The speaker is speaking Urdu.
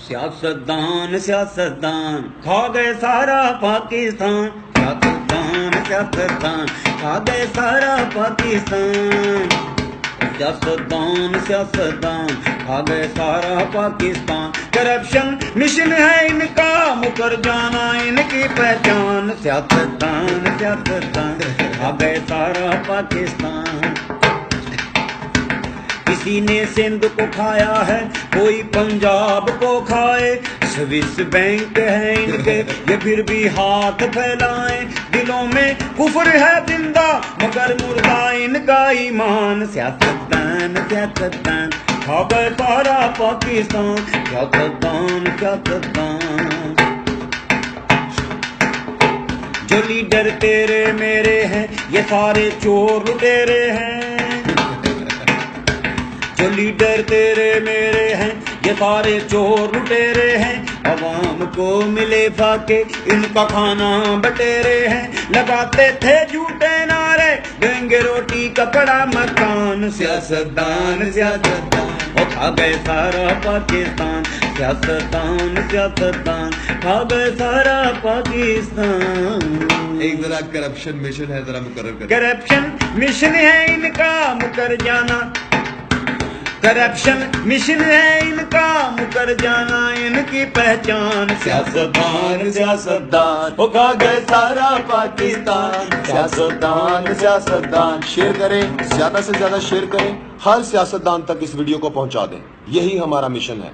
سیاستدان سیاستدان کھا گئے سارا پاکستان، سیاستدان سیاستدان کھا گئے سارا پاکستان، سیاستدان سیاستدان کھا گئے سارا پاکستان، کرپشن مشن ہے ان کا مکر جانا ان کی پہچان، سیاستدان سیاستدان کھا گئے سارا پاکستان، کسی نے سندھ کو کھایا ہے کوئی پنجاب کو کھائے، سوئس بینک ہے ان کے یہ پھر بھی ہاتھ پھیلائیں، دلوں میں کفر ہے زندہ مگر مردہ ان کا ایمان، سیاستدان سیاستدان کھا گئے سارا پاکستان، سیاستدان سیاستدان، جو لیڈر تیرے میرے ہیں یہ سارے چور لٹیرے ہیں، جو لیڈر تیرے میرے ہیں یہ سارے چور لٹیرے ہیں، عوام کو ملے فاقے ان کا کھانا بٹیرے ہیں، لگاتے تھے جھوٹے نعرے دیں گے روٹی کپڑا مکان، سیاستدان سیاستدان وہ کھا گئے سارا پاکستان، سیاستدان سیاستدان کھا گئے سارا پاکستان۔ ایک ذرا کرپشن مشن ہے ذرا مقرر کر، کرپشن مشن ہے ان کا مکر جانا، کرپشن مشن ہے ان کا مکر جانا ان کی پہچان، سیاستدان سیاستدان وہ کھا گئے سارا پاکستان، سیاستدان سیاستدان۔ شیئر کریں، زیادہ سے زیادہ شیئر کریں، ہر سیاستدان تک اس ویڈیو کو پہنچا دیں، یہی ہمارا مشن ہے۔